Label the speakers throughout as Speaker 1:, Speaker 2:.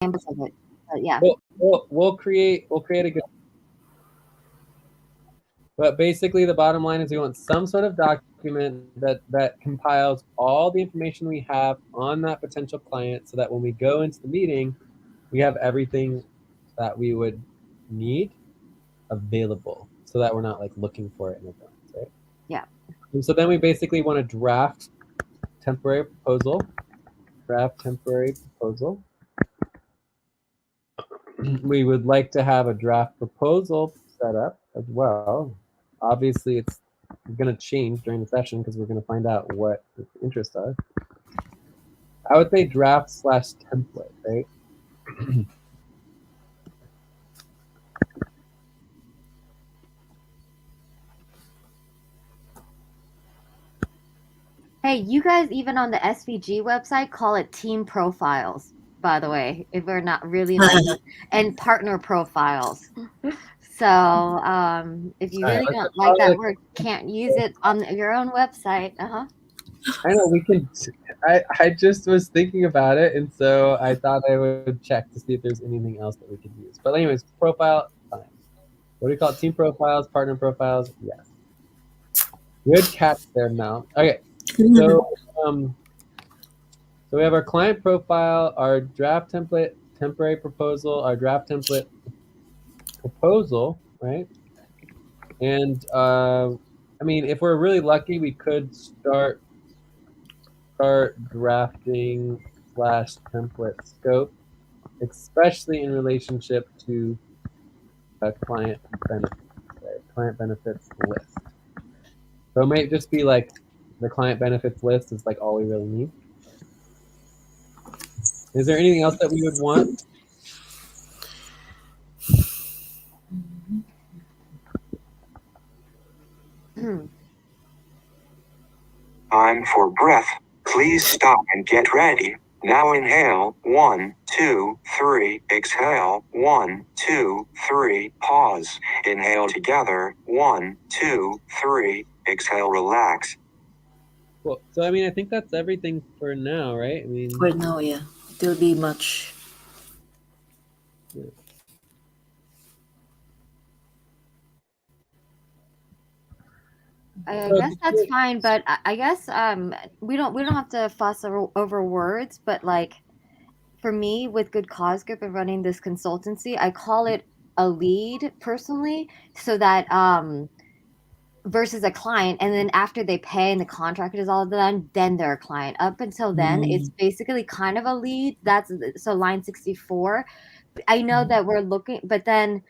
Speaker 1: Canvas of it. But yeah.
Speaker 2: We'll create a good. But basically, the bottom line is we want some sort of document that compiles all the information we have on that potential client, so that when we go into the meeting, we have everything that we would need available, so that we're not like looking for it in advance, right?
Speaker 1: Yeah.
Speaker 2: And so then we basically want to draft temporary proposal. We would like to have a draft proposal set up as well. Obviously, it's going to change during the session because we're going to find out what the interests are. I would say draft / template, right?
Speaker 1: Hey, you guys even on the SVG website call it team profiles, by the way, if we're not really like and partner profiles. So if you really don't like that word, can't use it on your own website.
Speaker 2: I know we can. I just was thinking about it, and so I thought I would check to see if there's anything else that we could use. But anyways, profile, fine. What do we call it? Team profiles, partner profiles? Yes. Good catch there, Mel. Okay, so so we have our client profile, our draft template, temporary proposal, our draft template proposal, right? And I mean, if we're really lucky, we could start drafting / template scope, especially in relationship to a client benefits, right? Client benefits list. So it might just be like the client benefits list is like all we really need. Is there anything else that we would want?
Speaker 3: Time for breath. Please stop and get ready. Now inhale, 1, 2, 3, exhale, 1, 2, 3, pause, inhale together, 1, 2, 3, exhale, relax.
Speaker 2: Well, so I mean, I think that's everything for now, right? I mean,
Speaker 4: for now, yeah. There'll be much.
Speaker 2: Yeah.
Speaker 1: I guess that's fine, but I guess we don't have to fuss over words, but like for me with Good Cause Group and running this consultancy, I call it a lead personally, so that versus a client, and then after they pay and the contract is all done, then they're a client. Up until then, it's basically kind of a lead. That's so line 64. I know that we're looking, but then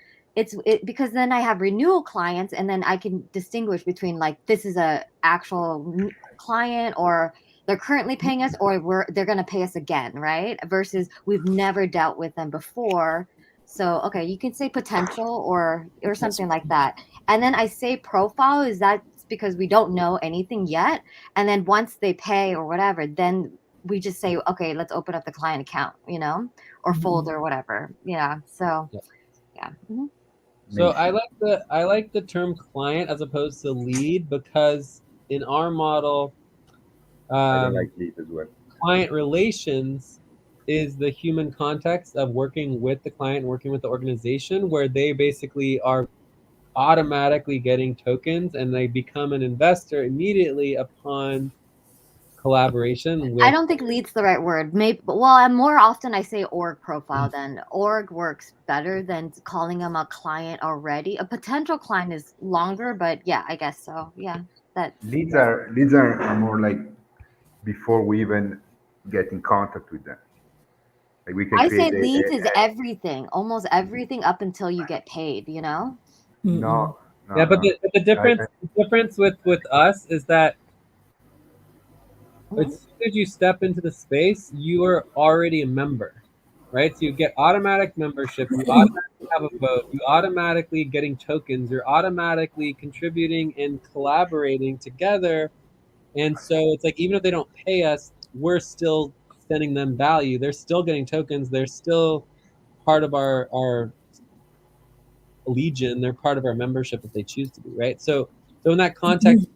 Speaker 1: because then I have renewal clients, and then I can distinguish between like this is a actual client, or they're currently paying us, or they're going to pay us again, right? Versus we've never dealt with them before. So okay, you can say potential or something like that. And then I say profile is that because we don't know anything yet. And then once they pay or whatever, then we just say, okay, let's open up the client account, or folder or whatever. Yeah. So yeah. Mm-hmm.
Speaker 2: So I like the term client as opposed to lead, because in our model,
Speaker 5: I don't like lead as well.
Speaker 2: Client relations is the human context of working with the client, working with the organization, where they basically are automatically getting tokens and they become an investor immediately upon collaboration with.
Speaker 1: I don't think lead's the right word. Maybe, well, more often I say org profile. Then org works better than calling them a client already. A potential client is longer, but yeah, I guess so. Yeah, that
Speaker 5: Leads are more like before we even get in contact with them. Like we can
Speaker 1: I say
Speaker 5: create
Speaker 1: leads is everything, almost everything up until you get paid.
Speaker 5: no,
Speaker 2: Yeah, but
Speaker 5: no.
Speaker 2: the difference with us is that
Speaker 1: Mhm.
Speaker 2: as soon as you step into the space, you are already a member, right? So you get automatic membership, you automatically have a vote, you automatically getting tokens, you're automatically contributing and collaborating together. And so it's like, even if they don't pay us, we're still sending them value. They're still getting tokens. They're still part of our legion. They're part of our membership if they choose to be, right? So in that context,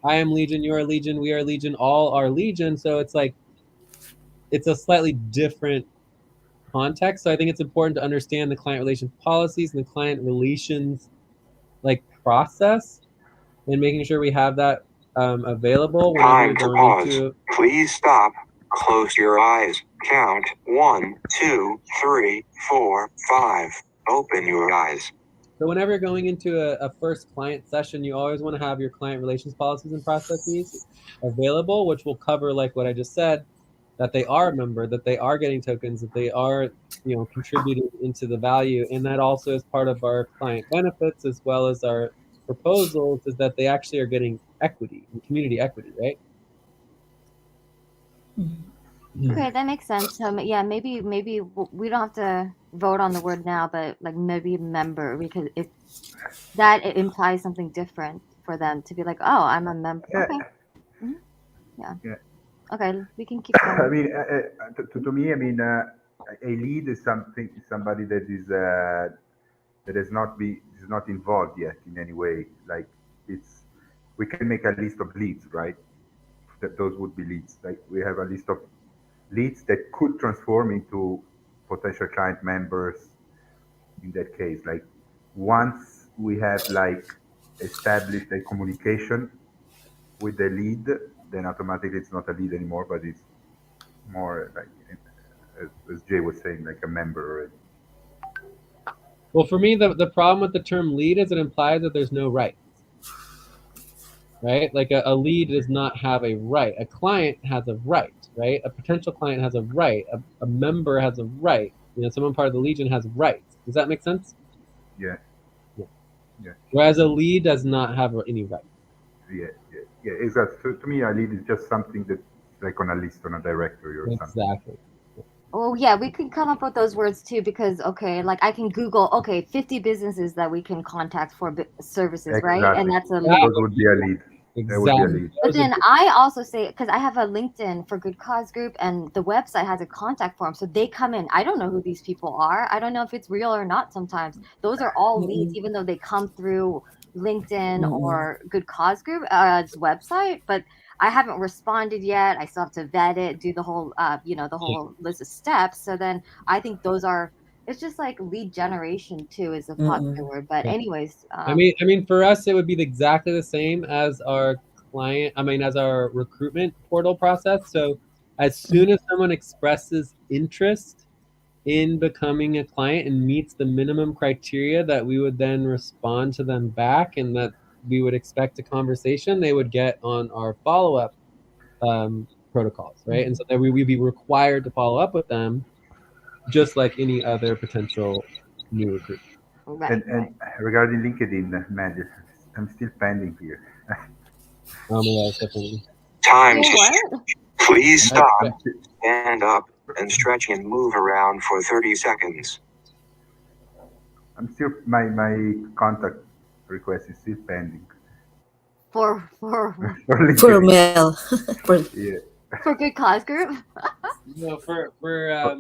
Speaker 2: I am legion, you are legion, we are legion, all are legion. So it's like, it's a slightly different context. So I think it's important to understand the client relations policies and the client relations process, and making sure we have that available whenever
Speaker 3: Time
Speaker 2: you're
Speaker 3: to
Speaker 2: going
Speaker 3: pause.
Speaker 2: into.
Speaker 3: Please stop. Close your eyes. Count 1, 2, 3, 4, 5. Open your eyes.
Speaker 2: So whenever you're going into a first client session, you always want to have your client relations policies and processes available, which will cover like what I just said, that they are a member, that they are getting tokens, that they are, contributing into the value. And that also is part of our client benefits as well as our proposals, is that they actually are getting equity and community equity, right?
Speaker 1: Okay, that makes sense. So yeah, maybe we don't have to vote on the word now, but like maybe member, because if that it implies something different for them to be like, oh, I'm a member.
Speaker 5: Yeah,
Speaker 1: Okay. Mhm. Yeah.
Speaker 5: yeah.
Speaker 1: Okay, we can keep
Speaker 5: I
Speaker 1: going.
Speaker 5: mean, to me, I mean, a lead is somebody that is not involved yet in any way. Like we can make a list of leads, right? That those would be leads. Like we have a list of leads that could transform into potential client members in that case. Like once we have like established a communication with the lead, then automatically it's not a lead anymore, but it's more like, as Jay was saying, like a member already.
Speaker 2: Well, for me, the problem with the term lead is it implies that there's no rights, right? Like a lead does not have a right. A client has a right, right? A potential client has a right. A member has a right. Someone part of the legion has rights. Does that make sense?
Speaker 5: Yeah,
Speaker 2: Yeah.
Speaker 5: yeah,
Speaker 2: Whereas a lead does not have any rights.
Speaker 5: yeah. Exactly. So to me, a lead is just something that's like on a list on a directory or something.
Speaker 2: Exactly.
Speaker 1: Oh yeah, we can come up with those words too because okay, like I can Google 50 businesses that we can contact for services, right? And
Speaker 5: Exactly.
Speaker 1: that's a
Speaker 2: That
Speaker 1: lead.
Speaker 5: Those would be a lead. That would be a
Speaker 2: Exactly.
Speaker 5: lead.
Speaker 1: But then I also say, because I have a LinkedIn for Good Cause Group and the website has a contact form. So they come in. I don't know who these people are. I don't know if it's real or not sometimes. Those are all leads, even though they come through LinkedIn or Good Cause Group website. But I haven't responded yet. I still have to vet it, do the whole, the whole list of steps. So then I think those are, it's just like lead generation too is a popular word. But
Speaker 2: Yeah.
Speaker 1: anyways.
Speaker 2: I mean, for us, it would be exactly the same as our as our recruitment portal process. So as soon as someone expresses interest in becoming a client and meets the minimum criteria that we would then respond to them back and that we would expect a conversation, they would get on our follow-up protocols, right? And so that we'd be required to follow up with them just like any other potential new recruit.
Speaker 1: Right.
Speaker 5: And regarding LinkedIn, man, I'm still pending here.
Speaker 2: Oh my gosh, definitely.
Speaker 3: Time to
Speaker 1: What?
Speaker 3: stretch. Please stop.
Speaker 5: I'm still,
Speaker 3: Stand up and stretch and move around for 30 seconds.
Speaker 5: my contact request is still pending
Speaker 1: For
Speaker 5: for
Speaker 4: For
Speaker 5: LinkedIn.
Speaker 4: Mel. For
Speaker 5: Yeah,
Speaker 1: for Good Cause Group?
Speaker 2: No, for
Speaker 5: Mel,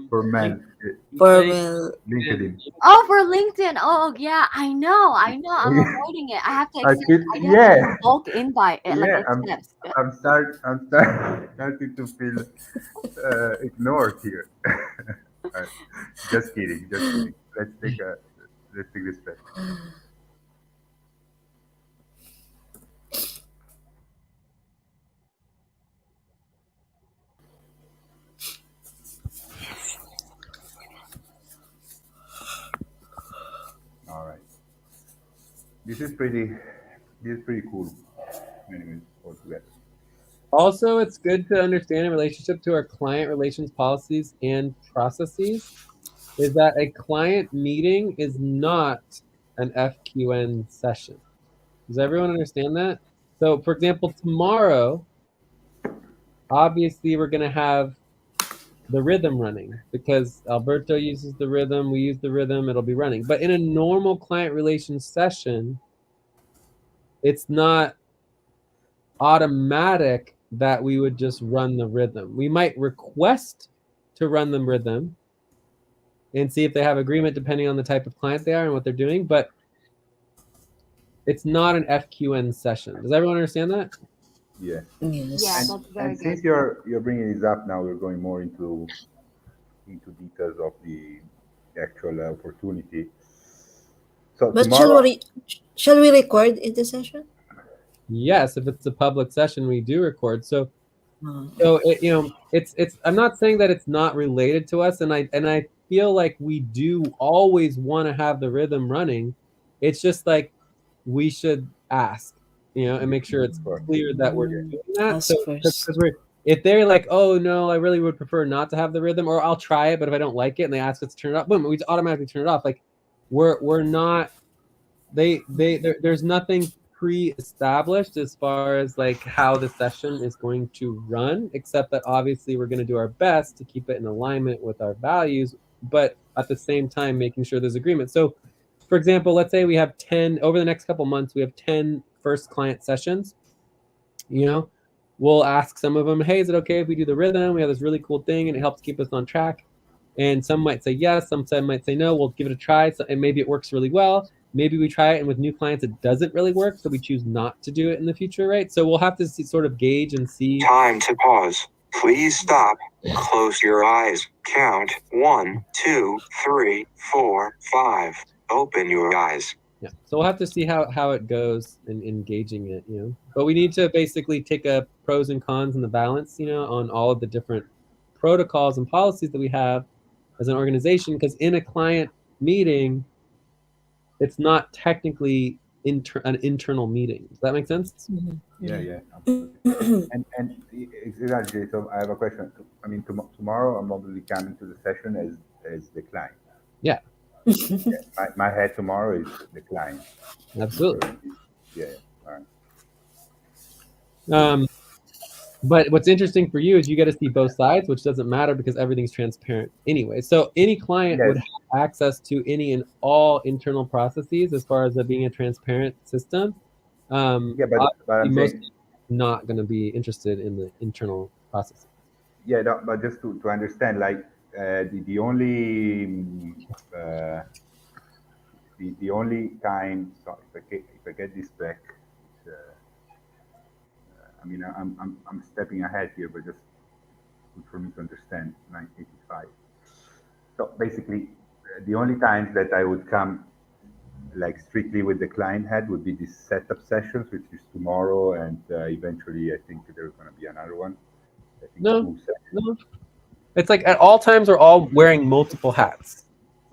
Speaker 4: Mel.
Speaker 5: LinkedIn.
Speaker 1: Oh, for LinkedIn. Oh, yeah, I know. I'm avoiding it. I have to
Speaker 5: I
Speaker 1: accept.
Speaker 5: feel,
Speaker 1: I have to do
Speaker 5: yeah,
Speaker 1: a bulk invite, like
Speaker 5: yeah.
Speaker 1: accepts.
Speaker 5: I'm starting to feel ignored here. Uh, just kidding, just kidding. Let's take this back. All right. This is pretty cool. Anyways, altogether.
Speaker 2: Also, it's good to understand in relationship to our client relations policies and processes is that a client meeting is not an FQN session. Does everyone understand that? So, for example, tomorrow, obviously, we're going to have the rhythm running because Alberto uses the rhythm, we use the rhythm, it'll be running. But in a normal client relations session, it's not automatic that we would just run the rhythm. We might request to run the rhythm and see if they have agreement depending on the type of client they are and what they're doing, but it's not an FQN session. Does everyone understand that?
Speaker 5: Yeah.
Speaker 1: Yeah,
Speaker 4: Yes.
Speaker 1: that's very
Speaker 5: And since
Speaker 1: good.
Speaker 5: you're bringing this up now, we're going more into into details of the actual opportunity. So
Speaker 4: But
Speaker 5: tomorrow,
Speaker 4: shall we record in the session?
Speaker 2: Yes, if it's a public session, we do record. So
Speaker 4: Oh,
Speaker 2: it's I'm not saying that it's not related to us, and I feel like we do always want to have the rhythm running. It's just like we should ask, and make sure it's
Speaker 5: of course,
Speaker 2: clear that we're
Speaker 5: yeah,
Speaker 2: doing that.
Speaker 4: ask
Speaker 2: So
Speaker 4: first.
Speaker 2: because we're if they're like, oh no, I really would prefer not to have the rhythm, or I'll try it, but if I don't like it and they ask us to turn it off, boom, we just automatically turn it off. Like we're not there's nothing pre-established as far as like how the session is going to run, except that obviously we're going to do our best to keep it in alignment with our values, but at the same time making sure there's agreement. So for example, let's say we have 10 over the next couple months, we have 10 first client sessions. We'll ask some of them, hey, is it okay if we do the rhythm? We have this really cool thing and it helps keep us on track. And some might say yes, some might say no. We'll give it a try, and maybe it works really well. Maybe we try it, and with new clients, it doesn't really work, so we choose not to do it in the future, right? So we'll have to sort of gauge and see.
Speaker 3: Time to pause. Please stop. Close your eyes. Count 1, 2, 3, 4, 5. Open your eyes.
Speaker 2: Yeah. So we'll have to see how it goes in engaging it, But we need to basically take a pros and cons and the balance, on all of the different protocols and policies that we have as an organization, because in a client meeting, it's not technically an internal meeting. Does that make sense?
Speaker 5: yeah, absolutely. and exactly. So I have a question. I mean, tomorrow I'm obviously coming to the session as the client.
Speaker 2: Yeah.
Speaker 5: My head tomorrow is the client.
Speaker 2: Absolutely.
Speaker 5: Yeah. All right.
Speaker 2: But what's interesting for you is you get to see both sides, which doesn't matter because everything's transparent anyway. So any client would have access to any and all internal processes as far as it being a transparent system.
Speaker 5: Yeah, but I'm
Speaker 2: most
Speaker 5: saying,
Speaker 2: not going to be interested in the internal processes.
Speaker 5: Yeah, no, but just to understand, like the only the only time. So if I get this back, I mean, I'm stepping ahead here, but just good for me to understand. 985. So basically, the only times that I would come like strictly with the client head would be these setup sessions, which is tomorrow, and eventually I think there's going to be another one. I think
Speaker 2: No. It's like at all times we're all wearing multiple hats.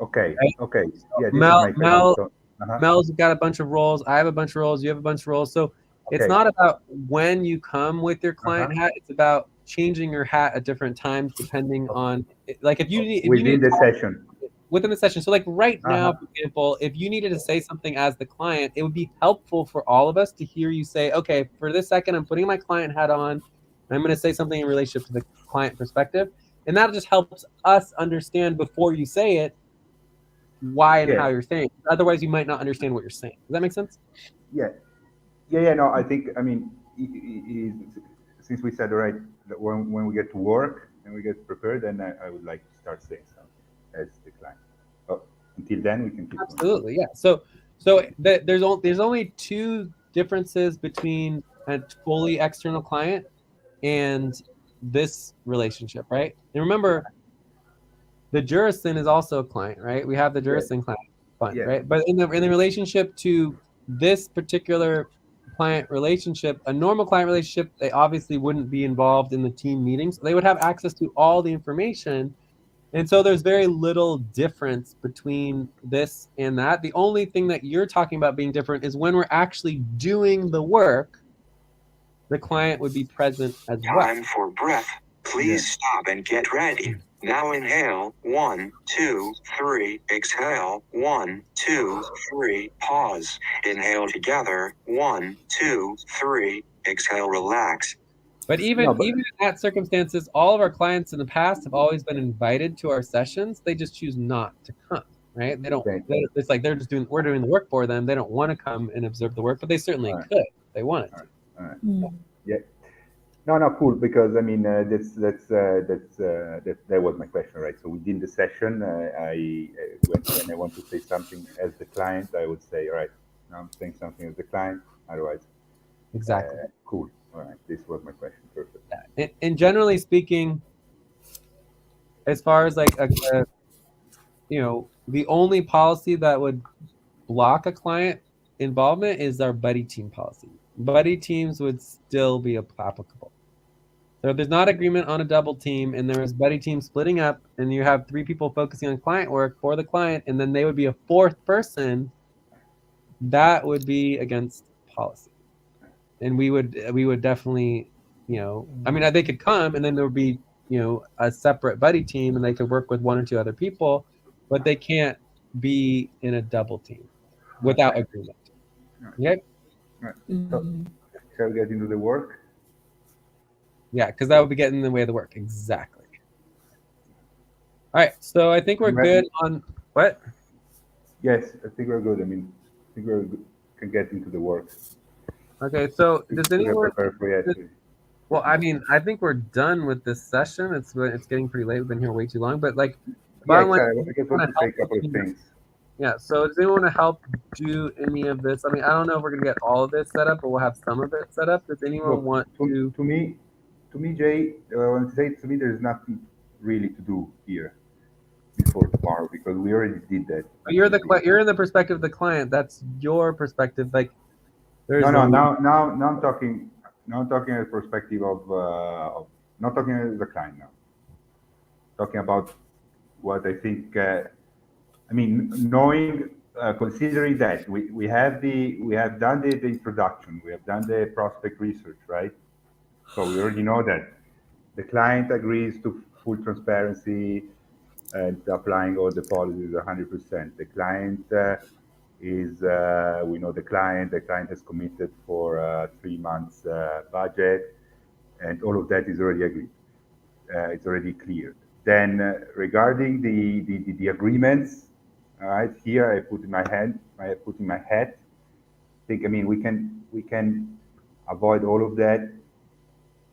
Speaker 5: Okay.
Speaker 2: Right?
Speaker 5: Okay. Yeah. This
Speaker 2: Mel,
Speaker 5: is my question.
Speaker 2: Mel's got a bunch of roles. I have a bunch of roles. You have a bunch of roles. So it's not about when you come with your client hat. It's about changing your hat at different times depending on, like, if you need
Speaker 5: within the session.
Speaker 2: Within the session. So like right now, for example, if you needed to say something as the client, it would be helpful for all of us to hear you say, okay, for this second, I'm putting my client hat on. And I'm going to say something in relationship to the client perspective. And that just helps us understand before you say it why and how you're saying it. Otherwise, you might not understand what you're saying. Does that make sense?
Speaker 5: Yeah. No, I think, I mean, since we said, all right, that when we get to work and we get prepared, then I would like to start saying something as the client. But until then, we can keep
Speaker 2: Absolutely, yeah. So there's only two differences between a fully external client and this relationship, right? And remember, the juristen is also a client, right? We have the juristen client fund, right? But in the relationship to this particular client relationship, a normal client relationship, they obviously wouldn't be involved in the team meetings. They would have access to all the information. And so there's very little difference between this and that. The only thing that you're talking about being different is when we're actually doing the work, the client would be present as well.
Speaker 3: Time for breath. Please stop and get ready. Now inhale. 1, 2, 3. Exhale. 1, 2, 3. Pause. Inhale together. 1, 2, 3. Exhale. Relax.
Speaker 2: But even in that circumstances, all of our clients in the past have always been invited to our sessions. They just choose not to come, right? They don't. It's like we're doing the work for them. They don't want to come and observe the work, but they certainly could if they wanted to.
Speaker 5: All right. Yeah. No, cool. Because I mean, that was my question, right? So within the session, when I want to say something as the client, I would say, all right, now I'm saying something as the client. Otherwise,
Speaker 2: exactly.
Speaker 5: Cool. All right. This was my question. Perfect.
Speaker 2: And generally speaking, as far as like the only policy that would block a client involvement is our buddy team policy. Buddy teams would still be applicable. So if there's not agreement on a double team and there is buddy team splitting up and you have 3 people focusing on client work for the client and then they would be a 4th person, that would be against policy. And we would definitely, I mean, they could come and then there would be, a separate buddy team and they could work with 1 or 2 other people, but they can't be in a double team without agreement. Okay?
Speaker 5: Right. So, shall we get into the work?
Speaker 2: Yeah, because that would be getting in the way of the work. Exactly. All right, so I think we're good on what?
Speaker 5: Yes, I think we're good. I mean, I think we can get into the work.
Speaker 2: Okay, so does anyone? Well, I mean, I think we're done with this session. It's getting pretty late. We've been here way too long. But like,
Speaker 5: I just want to say a couple of things.
Speaker 2: Yeah. So does anyone want to help do any of this? I mean, I don't know if we're gonna get all of this set up, but we'll have some of it set up. Does anyone want to?
Speaker 5: To me, Jay, I want to say to me, there's nothing really to do here before tomorrow because we already did that.
Speaker 2: But you're in the perspective of the client. That's your perspective. Like, there's
Speaker 5: now I'm talking. Now I'm talking as perspective of not talking as the client now. Talking about what I think. I mean, knowing, considering that we have done the introduction, we have done the prospect research, right? So we already know that the client agrees to full transparency and applying all the policies 100%. The client we know the client has committed for 3 months budget, and all of that is already agreed. It's already cleared. Then regarding the agreements, all right, here I put in my head. I think, I mean, we can avoid all of that.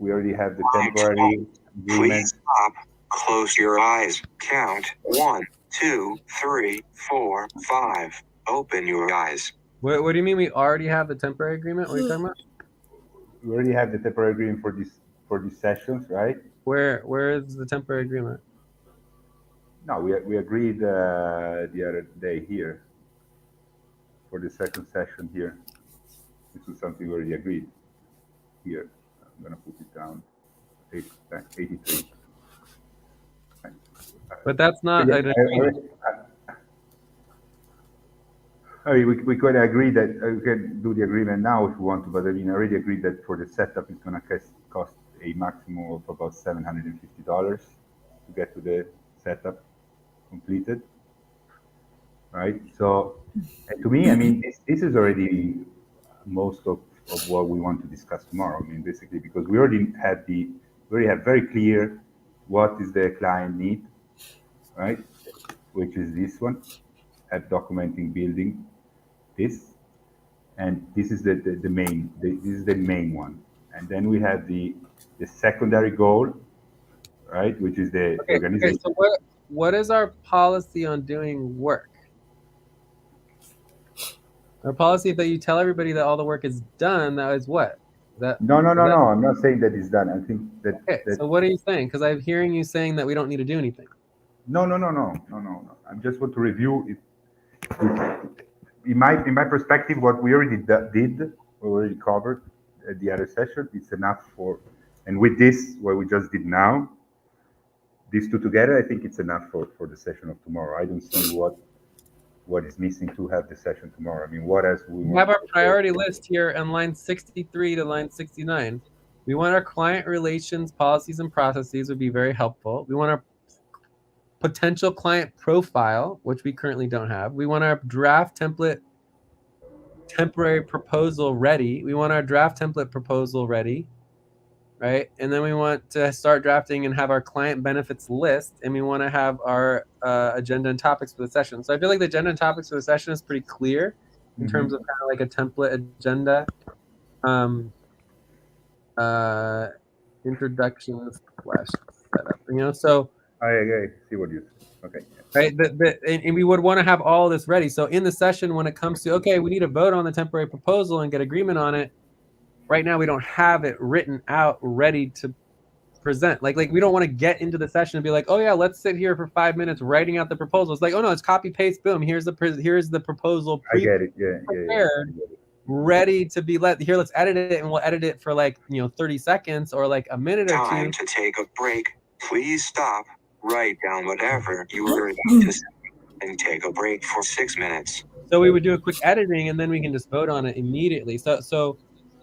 Speaker 5: We already have the temporary agreement.
Speaker 3: Please stop. Close your eyes. Count 1, 2, 3, 4, 5. Open your eyes.
Speaker 2: What do you mean we already have the temporary agreement? What are you talking about?
Speaker 5: We already have the temporary agreement for these sessions, right?
Speaker 2: Where is the temporary agreement?
Speaker 5: No, we agreed the other day here for the second session here. This is something we already agreed here. I'm gonna put it down. 83.
Speaker 2: But that's not an agreement.
Speaker 5: We could agree that we can do the agreement now if we want to, but I mean, I already agreed that for the setup, it's gonna cost a maximum of about $750 to get to the setup completed, right? So, to me, I mean, this is already most of what we want to discuss tomorrow. I mean, basically, because we already have very clear what is the client need, right? Which is this one, at documenting building this, and this is the main one, and then we have the secondary goal, right? Which is the organization.
Speaker 2: Okay, so what is our policy on doing work? Our policy that you tell everybody that all the work is done. That is what?
Speaker 5: No. I'm not saying that it's done. I think that.
Speaker 2: Okay, so what are you saying? Because I'm hearing you saying that we don't need to do anything.
Speaker 5: No. I just want to review it. In my perspective, what we already did, we already covered at the other session. It's enough for, and with this, what we just did now, these two together, I think it's enough for the session of tomorrow. I don't see what is missing to have the session tomorrow. I mean, what else we
Speaker 2: have our priority list here on line 63 to line 69. We want our client relations policies and processes would be very helpful. We want our potential client profile, which we currently don't have. We want our draft template temporary proposal ready. We want our draft template proposal ready, right? And then we want to start drafting and have our client benefits list, and we want to have our agenda and topics for the session. So I feel like the agenda and topics for the session is pretty clear in terms of kind of like a template agenda. Introduction / setup, so
Speaker 5: I see what you say. Okay.
Speaker 2: Right, and we would want to have all this ready. So in the session, when it comes to, okay, we need to vote on the temporary proposal and get agreement on it. Right now, we don't have it written out, ready to present. Like we don't want to get into the session and be like, oh yeah, let's sit here for 5 minutes writing out the proposal. It's like, oh no, it's copy paste, boom. Here's the proposal
Speaker 5: I get it. Yeah.
Speaker 2: prepared, ready to be here. Let's edit it, and we'll edit it for like 30 seconds or like a minute or two.
Speaker 3: Time to take a break. Please stop. Write down whatever you were about to say and take a break for 6 minutes.
Speaker 2: So we would do a quick editing, and then we can just vote on it immediately. So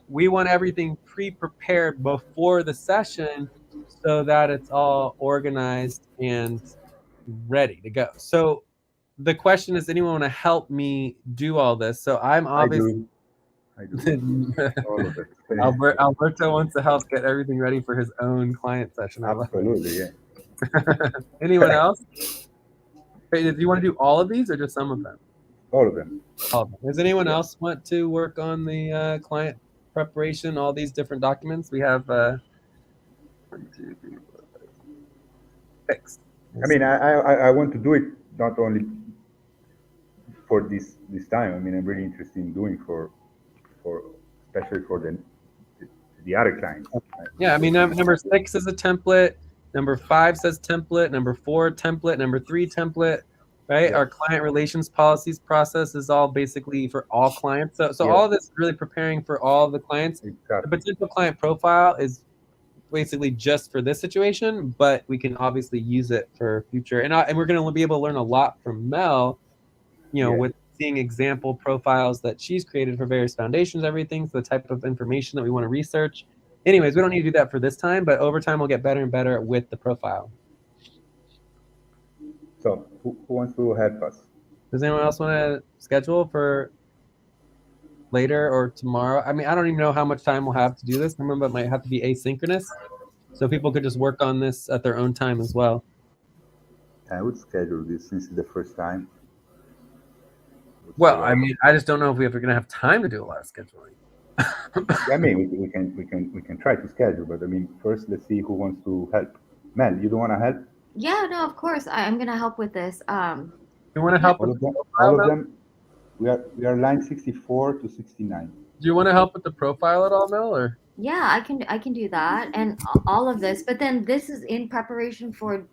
Speaker 2: we want everything pre-prepared before the session so that it's all organized and ready to go. So the question is, anyone want to help me do all this? So I'm obviously...
Speaker 5: I do. All of it.
Speaker 2: Alberto wants to help get everything ready for his own client session.
Speaker 5: Absolutely, yeah.
Speaker 2: Anyone else? Hey, do you want to do all of these or just some of them?
Speaker 5: All of them.
Speaker 2: All of them. Does anyone else want to work on the client preparation, all these different documents? We have 1, 2, 3, 4, 5, 6.
Speaker 5: I mean, I want to do it not only for this time. I mean, I'm really interested in doing for especially for the other clients.
Speaker 2: Yeah, I mean, number 6 is a template. Number 5 says template. Number 4 template. Number 3 template. Right? Yeah. Our client relations policies process is all basically for all clients. So yeah. All of this is really preparing for all the clients. Exactly. The potential client profile is basically just for this situation, but we can obviously use it for future. And we're going to be able to learn a lot from Mel, with seeing example profiles that she's created for various foundations, everything, so the type of information that we want to research. Anyways, we don't need to do that for this time, but over time we'll get better and better with the profile.
Speaker 5: So who wants to help us?
Speaker 2: Does anyone else want to schedule for later or tomorrow? I mean, I don't even know how much time we'll have to do this. Remember, it might have to be asynchronous, so people could just work on this at their own time as well.
Speaker 5: I would schedule this since it's the first time.
Speaker 2: Well, I mean, I just don't know if we're going to have time to do a lot of scheduling.
Speaker 5: I mean, we can try to schedule, but I mean, first let's see who wants to help. Mel, you don't want to help?
Speaker 1: Yeah, no, of course. I'm going to help with this.
Speaker 2: You want to help
Speaker 5: all
Speaker 2: with
Speaker 5: all of them? We are line 64 to 69.
Speaker 2: Do you want to help with the profile at all, Mel, or?
Speaker 1: Yeah, I can do that and all of this. But then this is in preparation for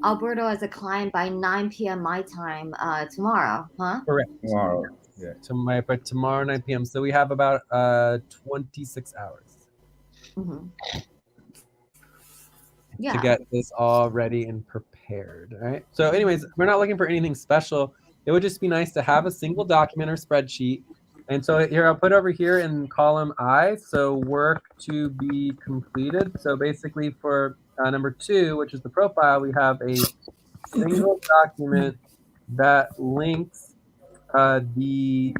Speaker 1: Alberto as a client by 9 p.m. my time tomorrow, huh?
Speaker 2: Correct.
Speaker 5: Tomorrow, yeah.
Speaker 2: Tomorrow 9 p.m. So we have about 26 hours.
Speaker 1: Mm-hmm. Yeah.
Speaker 2: To get this all ready and prepared. All right. So anyways, we're not looking for anything special. It would just be nice to have a single document or spreadsheet. And so here, I'll put over here in column I, so work to be completed. So basically for number 2, which is the profile, we have a single document that links the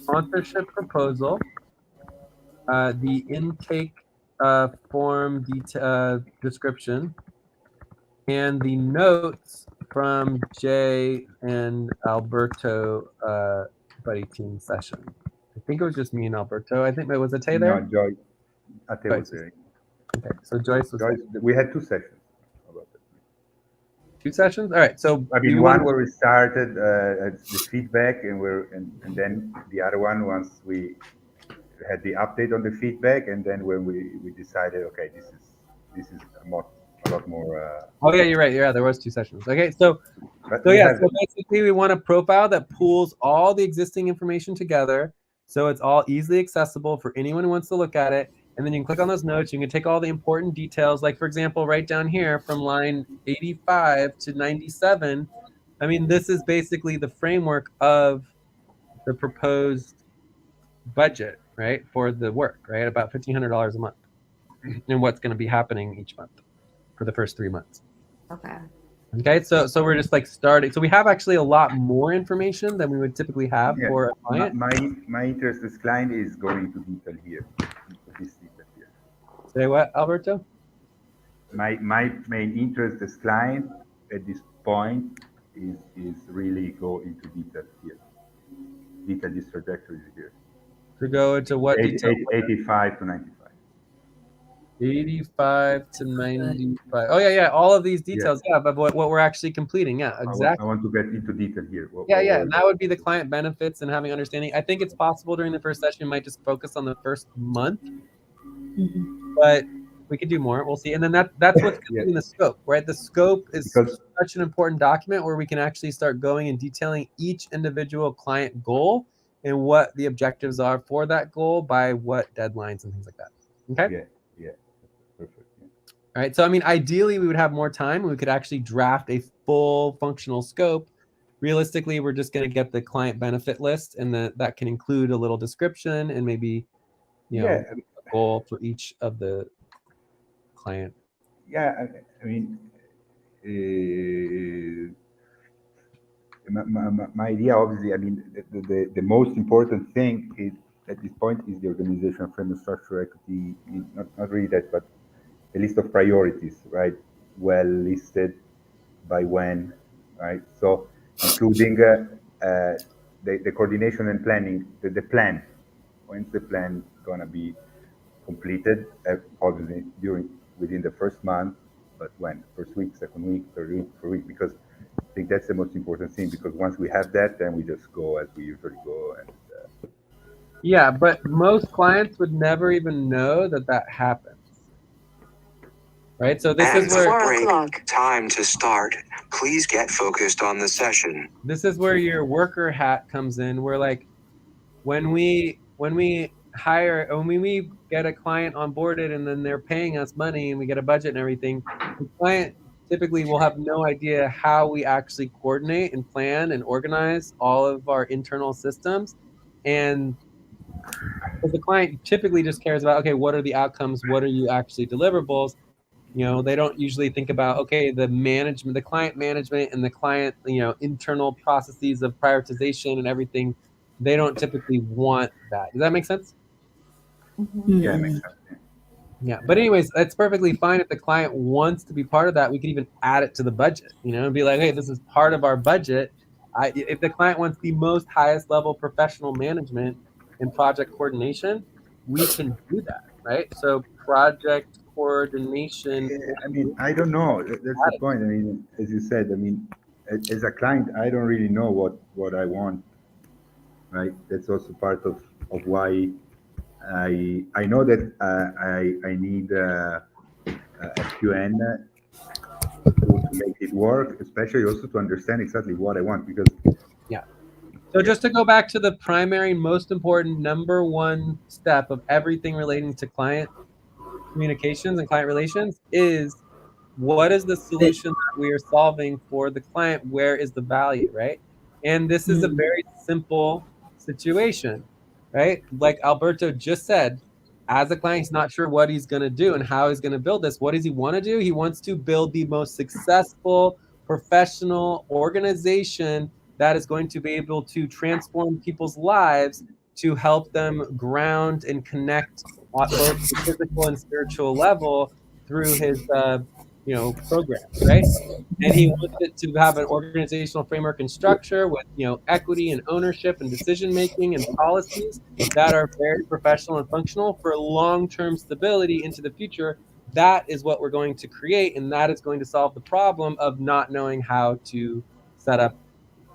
Speaker 2: sponsorship proposal, the intake form description, and the notes from Jay and Alberto buddy team session. I think it was just me and Alberto. I think it was Ateh there?
Speaker 5: No, Joyce. Ateh was there.
Speaker 2: Okay, so Joyce was
Speaker 5: Joyce, we had 2 sessions about it.
Speaker 2: 2 sessions? All right. So
Speaker 5: I mean, one where we started the feedback, and then the other one once we had the update on the feedback, and then when we decided, okay, this is a lot more.
Speaker 2: Oh yeah, you're right. Yeah, there was 2 sessions. Okay, so basically we want a profile that pools all the existing information together, so it's all easily accessible for anyone who wants to look at it. And then you can click on those notes. You can take all the important details, like for example, right down here from line 85 to 97. I mean, this is basically the framework of the proposed budget, right, for the work, right, about $1,500 a month, and what's going to be happening each month for the first 3 months. Okay, so we're just like starting. So we have actually a lot more information than we would typically have for a client.
Speaker 5: My interest as client is going to detail here. This detail here.
Speaker 2: Say what, Alberto?
Speaker 5: My main interest as client at this point is really go into detail here. Detail this trajectory here.
Speaker 2: To go into what detail?
Speaker 5: 85 to 95.
Speaker 2: 85 to 95. Oh yeah, all of these details. Yeah, but what we're actually completing. Yeah, exactly.
Speaker 5: I want to get into detail here.
Speaker 2: And that would be the client benefits and having understanding. I think it's possible during the first session, you might just focus on the first month, but We could do more. We'll see. And then that's what's
Speaker 5: Yeah,
Speaker 2: in the scope, right? The scope is
Speaker 5: because
Speaker 2: such an important document where we can actually start going and detailing each individual client goal and what the objectives are for that goal by what deadlines and things like that. Okay.
Speaker 5: yeah, perfect. Yeah.
Speaker 2: All right. So, I mean, ideally, we would have more time. We could actually draft a full functional scope. Realistically, we're just going to get the client benefit list, and that can include a little description and maybe,
Speaker 5: Yeah,
Speaker 2: a goal for each of the client.
Speaker 5: yeah. I mean, my idea, obviously, I mean, the most important thing is at this point is the organization frame and structure equity. I mean, not really that, but a list of priorities, right? Well listed by when, right? So including the coordination and planning, the plan. When's the plan gonna be completed? Obviously within the first month, but when? First week, second week, third week, because I think that's the most important thing. Because once we have that, then we just go as we usually go. And
Speaker 2: Yeah, but most clients would never even know that happens, right? So this
Speaker 3: And
Speaker 2: is where
Speaker 3: 4 o'clock. Time to start. Please get focused on the session.
Speaker 2: your worker hat comes in. Where like when we hire, when we get a client onboarded and then they're paying us money and we get a budget and everything, the client typically will have no idea how we actually coordinate and plan and organize all of our internal systems. And because the client typically just cares about, okay, what are the outcomes? What are you actually deliverables? They don't usually think about, okay, the management, the client management and the client, internal processes of prioritization and everything. They don't typically want that. Does that make sense?
Speaker 5: yeah, it makes
Speaker 4: Mm-mm.
Speaker 5: sense. Yeah.
Speaker 2: Yeah. But anyways, that's perfectly fine if the client wants to be part of that. We could even add it to the budget, and be like, hey, this is part of our budget. If the client wants the most highest level professional management and project coordination, we can do that, right? So project coordination.
Speaker 5: I mean, I don't know. That's the point. I mean, as you said, I mean, as a client, I don't really know what I want, right? That's also part of why I know that I need FQN to make it work, especially also to understand exactly what I want, because
Speaker 2: Yeah. So just to go back to the primary, most important number one step of everything relating to client communications and client relations is, what is the
Speaker 4: The-
Speaker 2: solution that we are solving for the client? Where is the value, right? And this is a
Speaker 4: mm,
Speaker 2: very simple situation, right? Like Alberto just said, as a client, he's not sure what he's going to do and how he's going to build this. What does he want to do? He wants to build the most successful professional organization that is going to be able to transform people's lives, to help them ground and connect on both the physical and spiritual level through his programs, right? And he wants it to have an organizational framework and structure with equity and ownership and decision making and policies that are very professional and functional for long-term stability into the future. That is what we're going to create, and that is going to solve the problem of not knowing how to set up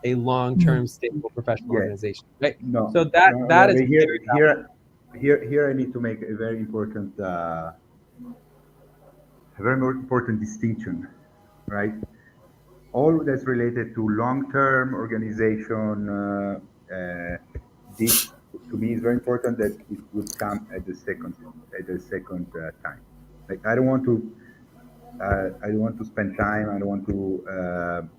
Speaker 2: a
Speaker 4: mm.
Speaker 2: long-term stable professional
Speaker 5: yeah,
Speaker 2: organization, right?
Speaker 5: no,
Speaker 2: So that
Speaker 5: no,
Speaker 2: that is
Speaker 5: but
Speaker 2: very
Speaker 5: here I need to make a very important distinction, right? All that's related to long-term organization, this to me is very important that it would come at the second time. Like I don't want to spend time. I don't want to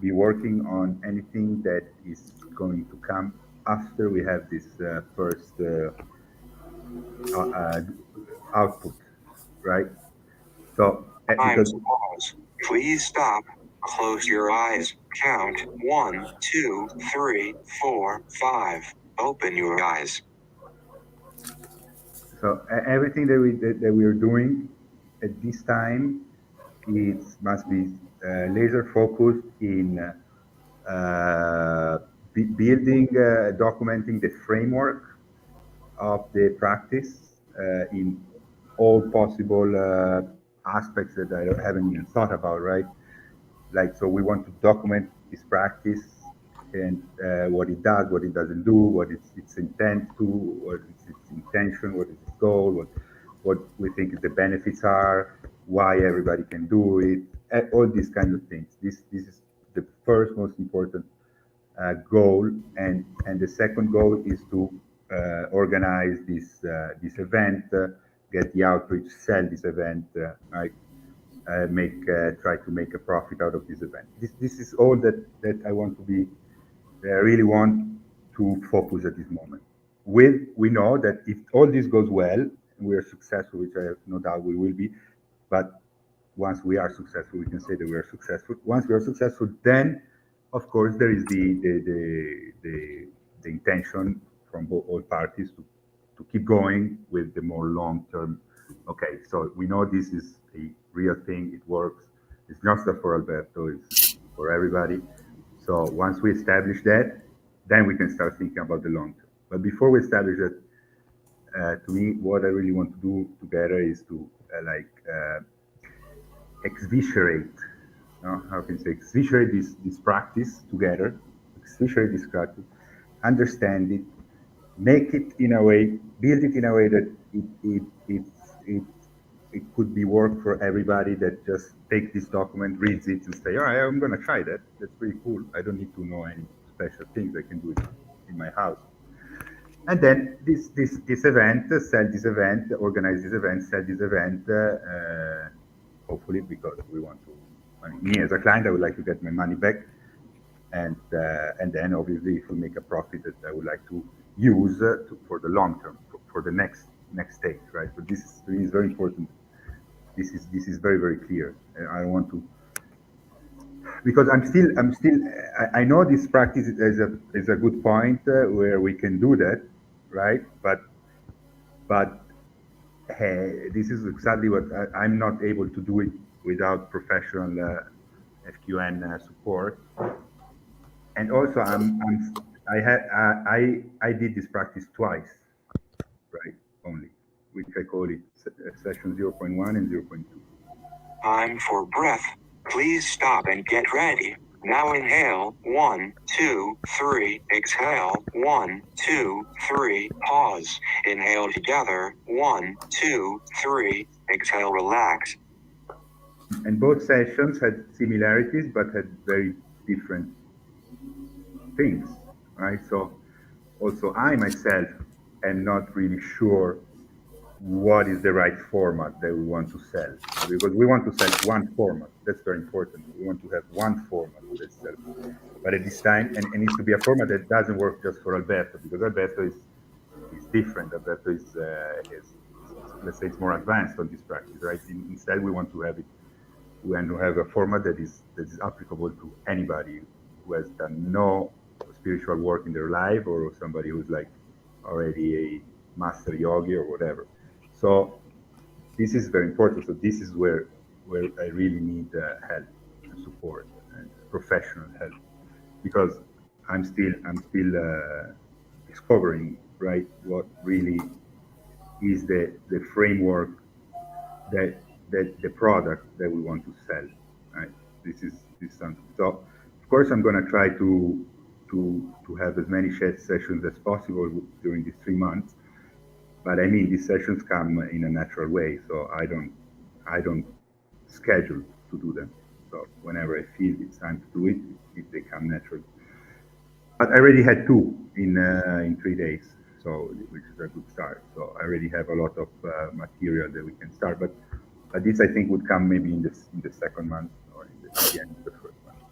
Speaker 5: be working on anything that is going to come after we have this first uh, uh, output, right? So
Speaker 3: Time
Speaker 5: because
Speaker 3: to pause. Please stop. Close your eyes. Count 1, 2, 3, 4, 5. Open your eyes.
Speaker 5: so everything that we are doing at this time, it must be laser focused in building, documenting the framework of the practice in all possible aspects that I haven't even thought about, right? Like, so we want to document this practice and what it does, what it doesn't do, what its intent to, what is its intention, what is its goal, what we think the benefits are, why everybody can do it, all these kind of things. This is the first most important goal, and the second goal is to organize this event, get the outreach, sell this event, right? Make try to make a profit out of this event. This is all that I want to be. I really want to focus at this moment. We know that if all this goes well, and we are successful, which I have no doubt we will be, but once we are successful, we can say that we are successful. Once we are successful, then of course there is the intention from all parties to keep going with the more long term. Okay, so we know this is a real thing. It works. It's not just for Alberto. It's for everybody. So once we establish that, then we can start thinking about the long term. But before we establish that, to me, what I really want to do together is to exviscerate, how can I say, exviscerate this practice together, exviscerate this practice, understand it, make it in a way, build it in a way that it, it could be work for everybody that just take this document, reads it, and say, "All right, I'm going to try that. That's pretty cool. I don't need to know any special things. I can do it in my house." And then this event, sell this event, organize this event, sell this event, hopefully because we want to. I mean, me as a client, I would like to get my money back, and then obviously if we make a profit that I would like to use for the long term, for the next stage, right? So this is very important. This is very clear. I don't want to, because I know this practice is a good point where we can do that, right? But this is exactly what I'm not able to do it without professional FQN support. And also, I did this practice twice, right? Only, which I call it session 0.1 and 0.2.
Speaker 3: Time for breath. Please stop and get ready. Now inhale, 1, 2, 3, exhale, 1, 2, 3, pause. Inhale together, 1, 2, 3, exhale, relax.
Speaker 5: And both sessions had similarities, but had very different things, right? So also I myself am not really sure what is the right format that we want to sell, because we want to sell one format. That's very important. We want to have one format that's sell. But at this time, and it needs to be a format that doesn't work just for Alberto, because Alberto is different. Alberto is let's say it's more advanced on this practice, right? Instead, we want to have it. We want to have a format that is applicable to anybody who has done no spiritual work in their life, or somebody who's like already a master yogi or whatever. So this is very important. So this is where I really need help and support and professional help, because I'm still discovering, right, what really is the framework that the product that we want to sell, right? This is something. So of course I'm going to try to have as many shared sessions as possible during these 3 months. But I mean, these sessions come in a natural way, so I don't schedule to do them. So whenever I feel it's time to do it, they come naturally. But I already had 2 in 3 days, so which is a good start. So I already have a lot of material that we can start. But this I think would come maybe in the second month, or in the end of the first month.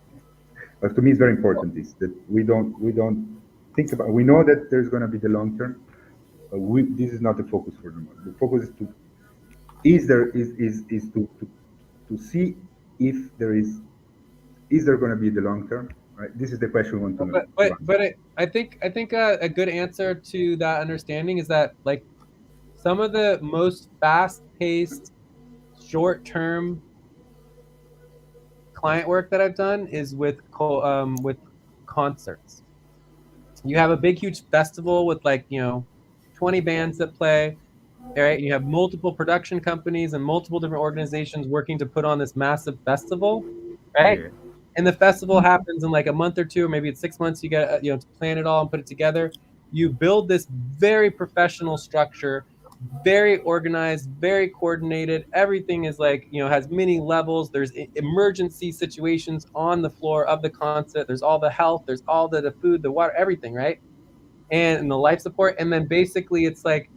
Speaker 5: But to me, it's very important is that we don't think about. We know that there's going to be the long term. This is not the focus for the moment. The focus is to see if there is there going to be the long term, right? This is the question we want to know.
Speaker 2: But I think a good answer to that understanding is that, like, some of the most fast-paced, short-term client work that I've done is with concerts. You have a big, huge festival with, like, 20 bands that play, right? You have multiple production companies and multiple different organizations working to put on this massive festival, right?
Speaker 5: Yeah.
Speaker 2: And the festival happens in like a month or 2, or maybe it's 6 months. You get to plan it all and put it together. You build this very professional structure very organized, very coordinated. Everything is like, has many levels. There's emergency situations on the floor of the concert. There's all the health, there's all the food, the water, everything, right? And the life support. And then basically it's like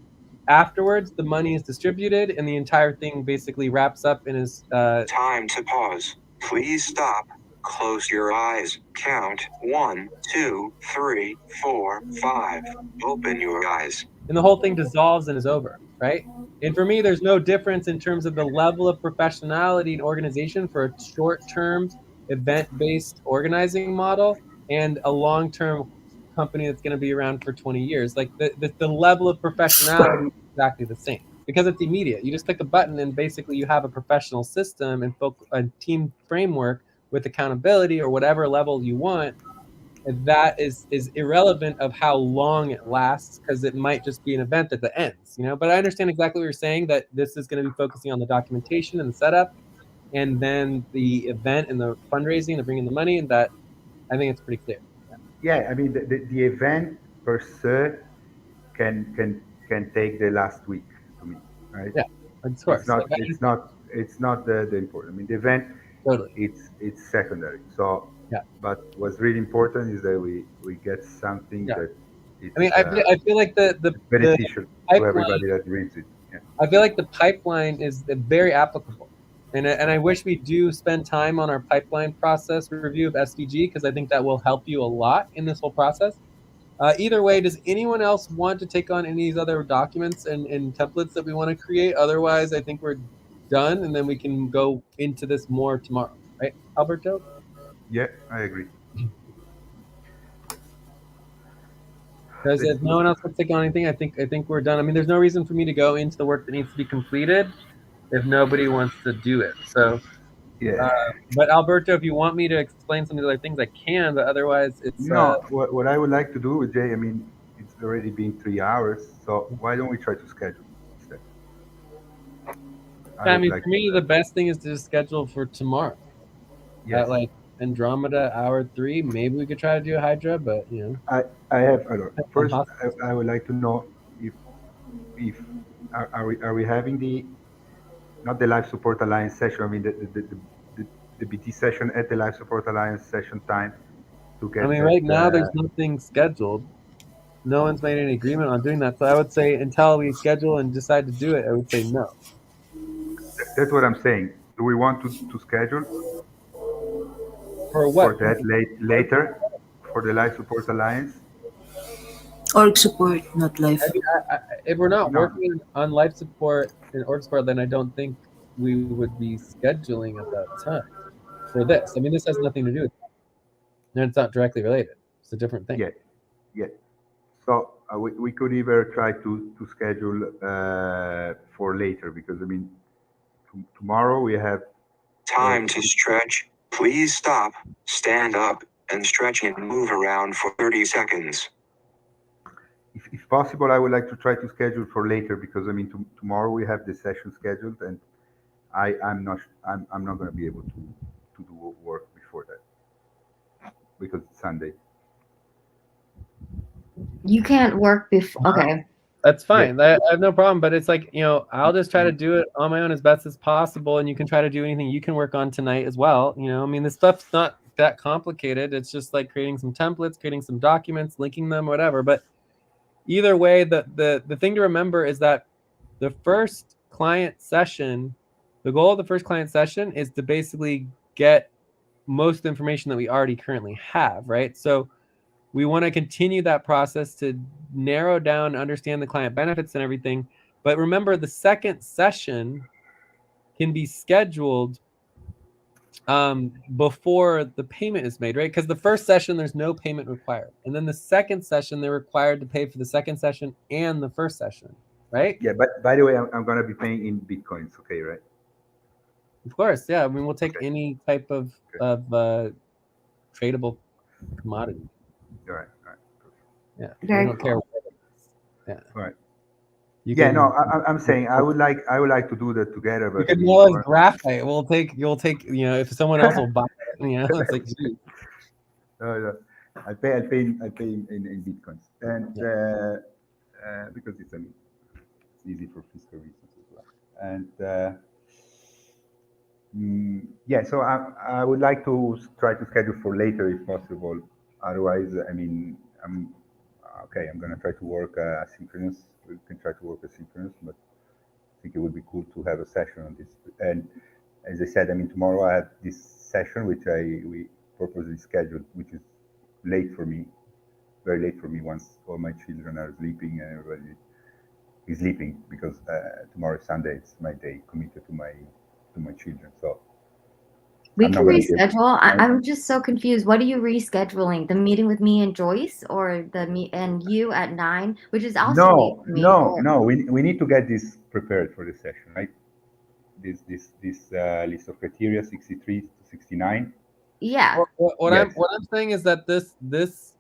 Speaker 2: afterwards the money is distributed and the entire thing basically wraps up and is
Speaker 3: Time to pause. Please stop. Close your eyes. Count 1, 2, 3, 4, 5. Open your eyes.
Speaker 2: and the whole thing dissolves and is over, right? And for me, there's no difference in terms of the level of professionality and organization for a short-term event-based organizing model and a long-term company that's going to be around for 20 years. Like the level of professionality is exactly the same because it's immediate. You just click a button and basically you have a professional system and a team framework with accountability or whatever level you want. That is irrelevant of how long it lasts because it might just be an event that ends, But I understand exactly what you're saying, that this is going to be focusing on the documentation and the setup, and then the event and the fundraising to bring in the money, and that I think it's pretty clear.
Speaker 5: Yeah, I mean the event per se can take the last week to me, right?
Speaker 2: Yeah, of course. Like,
Speaker 5: It's not the important. I mean the event
Speaker 2: totally.
Speaker 5: it's secondary. So,
Speaker 2: Yeah.
Speaker 5: but what's really important is that we get something
Speaker 2: Yeah.
Speaker 5: that
Speaker 2: I mean,
Speaker 5: it's
Speaker 2: I feel like the
Speaker 5: beneficial to
Speaker 2: pipeline,
Speaker 5: everybody that reads it. Yeah.
Speaker 2: I feel like the pipeline is very applicable. And I wish we do spend time on our pipeline process review of SVG because I think that will help you a lot in this whole process. Either way, does anyone else want to take on any of these other documents and templates that we want to create? Otherwise, I think we're done, and then we can go into this more tomorrow, right, Alberto?
Speaker 5: Yeah, I agree.
Speaker 2: Because
Speaker 5: Let's
Speaker 2: if no
Speaker 5: do
Speaker 2: one else wants to take on anything, I think we're done. I mean, there's no reason for me to go into the work that needs to be completed if nobody wants to do it. So,
Speaker 5: yeah.
Speaker 2: but Alberto, if you want me to explain some of the other things, I can. But otherwise, it's
Speaker 5: No, what I would like to do with Jay, I mean, it's already been 3 hours, so why don't we try to schedule instead? I
Speaker 2: I
Speaker 5: would
Speaker 2: mean,
Speaker 5: like
Speaker 2: for
Speaker 5: to do
Speaker 2: me, the
Speaker 5: that.
Speaker 2: best thing is to just schedule for tomorrow
Speaker 5: Yes.
Speaker 2: at like Andromeda hour 3. Maybe we could try to do a Hydra, but
Speaker 5: I have,
Speaker 2: I'm
Speaker 5: first,
Speaker 2: hostile.
Speaker 5: I would like to know if, if, are we having not the Life Support Alliance session, I mean, the BT session at the Life Support Alliance session time to
Speaker 2: I
Speaker 5: get
Speaker 2: mean,
Speaker 5: that,
Speaker 2: right now there's nothing scheduled. No one's made any agreement on doing that. So I would say until we schedule and decide to do it, I would say no.
Speaker 5: that's what I'm saying. Do we want to schedule
Speaker 2: For
Speaker 5: for
Speaker 2: what?
Speaker 5: that later for the Life Support Alliance?
Speaker 4: Org support, not
Speaker 2: I
Speaker 4: life.
Speaker 2: mean, if we're not
Speaker 5: No,
Speaker 2: working on life support and org support, then I don't think we would be scheduling at that time for this. I mean, this has nothing to do with that. And it's not directly related. It's a different thing.
Speaker 5: yet, yet. So we could either try to schedule for later because I mean tomorrow we have
Speaker 3: Time to stretch. Please stop, stand up, and stretch and move around for 30 seconds.
Speaker 5: if possible I would like to try to schedule for later because I mean tomorrow we have the session scheduled and I'm not going to be able to do work before that because it's Sunday.
Speaker 1: You can't work before. Okay.
Speaker 2: That's
Speaker 5: Yeah.
Speaker 2: fine. I have no problem. But it's like, I'll just try to do it on my own as best as possible. And you can try to do anything you can work on tonight as well. I mean, this stuff's not that complicated. It's just like creating some templates, creating some documents, linking them, whatever. But either way, the thing to remember is that the first client session, the goal of the first client session is to basically get most of the information that we already currently have, right? So we want to continue that process to narrow down and understand the client benefits and everything. But remember, the second session can be scheduled before the payment is made, right? Because the first session, there's no payment required. And then the second session, they're required to pay for the second session and the first session, right?
Speaker 5: Yeah, but by the way, I'm going to be paying in Bitcoins, okay, right?
Speaker 2: Of course, yeah. I mean, we'll take any type of tradable commodity.
Speaker 5: All right.
Speaker 2: Yeah,
Speaker 1: Very
Speaker 2: we don't care.
Speaker 1: cool.
Speaker 2: Yeah.
Speaker 5: All right.
Speaker 2: You
Speaker 5: Yeah,
Speaker 2: can,
Speaker 5: no, I'm saying I would like to do that together, but
Speaker 2: you can know as graphite. You'll take, if someone else will buy it, it's like, geez.
Speaker 5: No, I pay in Bitcoins, and because it's it's easy for fiscal reasons as well. And yeah, so I would like to try to schedule for later if possible. Otherwise, I mean, I'm okay. I'm gonna try to work asynchronous. We can try to work asynchronous, but I think it would be cool to have a session on this. And as I said, I mean, tomorrow I have this session which we purposely scheduled, which is late for me, very late for me. Once all my children are sleeping and everybody is sleeping, because tomorrow is Sunday. It's my day committed to my children. So
Speaker 1: We
Speaker 5: I'm not
Speaker 1: can
Speaker 5: gonna be.
Speaker 1: reschedule. I'm just so confused. What are you rescheduling? The meeting with me and Joyce, or the me and you at 9, which is also late
Speaker 5: No,
Speaker 1: for me.
Speaker 5: no,
Speaker 1: Or
Speaker 5: no. We need to get this prepared for the session, right? This list of criteria 63 to 69.
Speaker 1: yeah,
Speaker 2: What
Speaker 5: Yes.
Speaker 2: I'm saying is that this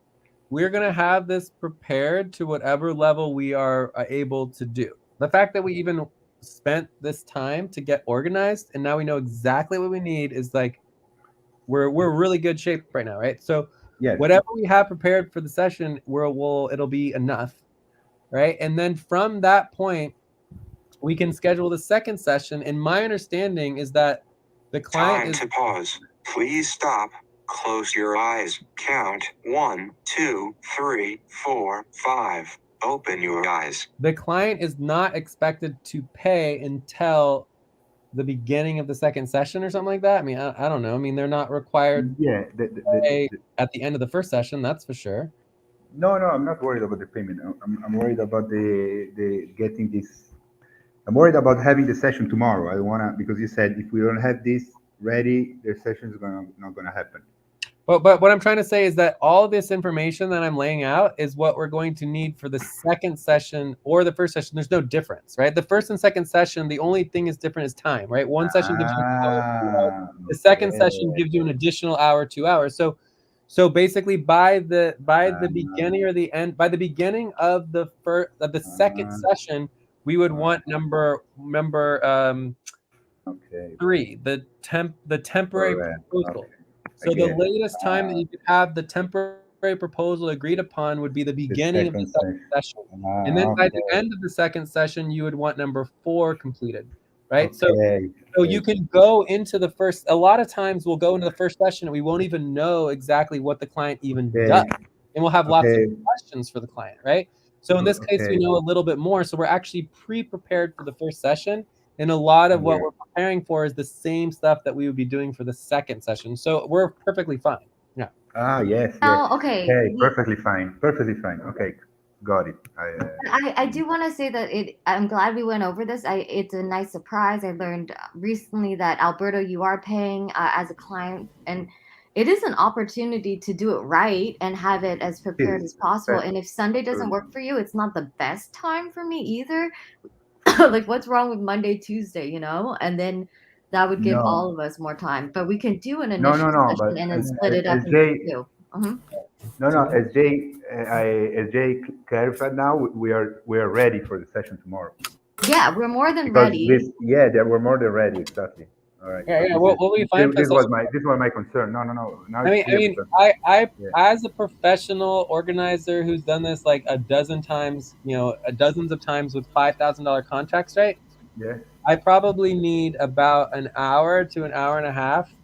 Speaker 2: we're gonna have this prepared to whatever level we are able to do. The fact that we even spent this time to get organized and now we know exactly what we need is like we're really good shape right now, right? So
Speaker 5: Yes.
Speaker 2: whatever we have prepared for the session, it'll be enough, right? And then from that point, we can schedule the second session. And my understanding is that the client
Speaker 3: Time
Speaker 2: is
Speaker 3: to pause. Please stop. Close your eyes. Count 1, 2, 3, 4, 5. Open your eyes.
Speaker 2: the client is not expected to pay until the beginning of the second session or something like that. I mean, I don't know. I mean, they're not required
Speaker 5: Yeah.
Speaker 2: to pay at the end of the first session, that's for sure.
Speaker 5: No, no. I'm not worried about the payment. I'm worried about the getting this. I'm worried about having the session tomorrow. I don't wanna, because you said if we don't have this ready, the session is not gonna happen.
Speaker 2: But what I'm trying to say is that all this information that I'm laying out is what we're going to need for the second session or the first session. There's no difference, right? The first and second session, the only thing is different is time, right? One session gives you an hour, 2 hours.
Speaker 5: Ah,
Speaker 2: The second
Speaker 5: okay.
Speaker 2: session gives you an additional hour, 2 hours. So basically by the beginning or the end, by the beginning of the second session, we would want number
Speaker 5: Okay.
Speaker 2: 3, the temporary
Speaker 5: Correct.
Speaker 2: proposal.
Speaker 5: Okay.
Speaker 2: So the
Speaker 5: Again,
Speaker 2: latest time that you could have the temporary proposal agreed upon would be the
Speaker 5: the
Speaker 2: beginning of the
Speaker 5: second
Speaker 2: second
Speaker 5: session.
Speaker 2: session. And then by the
Speaker 5: Okay.
Speaker 2: end of the second session, you would want number 4 completed, right?
Speaker 5: Okay.
Speaker 2: So you can go into the first, a lot of times we'll go into the first session and we won't even know exactly what the client even does.
Speaker 5: Okay.
Speaker 2: And we'll have lots of
Speaker 5: Okay.
Speaker 2: questions for the client, right? So in this case, we
Speaker 5: Okay.
Speaker 2: know a little bit more. So we're actually pre-prepared for the first session. And a lot of what
Speaker 5: Yeah.
Speaker 2: we're preparing for is the same stuff that we would be doing for the second session. So we're perfectly fine. Yeah.
Speaker 5: Ah, yes, yes.
Speaker 1: now, okay.
Speaker 5: Okay, perfectly fine. Perfectly fine. Okay, got it.
Speaker 1: I do want to say that I'm glad we went over this. It's a nice surprise. I learned recently that Alberto, you are paying as a client, and it is an opportunity to do it right and have it as prepared as possible. And if Sunday doesn't work for you, it's not the best time for me either. Like, what's wrong with Monday, Tuesday, And then that would give
Speaker 5: No,
Speaker 1: all of us more time. But we can do an
Speaker 5: no, no,
Speaker 1: initial
Speaker 5: no.
Speaker 1: session
Speaker 5: But
Speaker 1: and then split it up
Speaker 5: as
Speaker 1: into
Speaker 5: Jay,
Speaker 1: 2. Mhm.
Speaker 5: no, no,
Speaker 2: So
Speaker 5: as Jay clarified now, we are ready for the session tomorrow,
Speaker 1: Yeah, we're more than
Speaker 5: because
Speaker 1: ready.
Speaker 5: this, yeah, they were more than ready, exactly. All right.
Speaker 2: yeah,
Speaker 5: So
Speaker 2: yeah,
Speaker 5: this is
Speaker 2: we'll be fine for the session.
Speaker 5: this was my concern. No, no, no. Now
Speaker 2: I
Speaker 5: it's
Speaker 2: mean, I
Speaker 5: clear
Speaker 2: mean,
Speaker 5: because
Speaker 2: I
Speaker 5: yeah,
Speaker 2: as a professional organizer who's done this like a dozen times, dozens of times with $5,000 contracts, right?
Speaker 5: yeah,
Speaker 2: I probably need about an hour to an hour and a half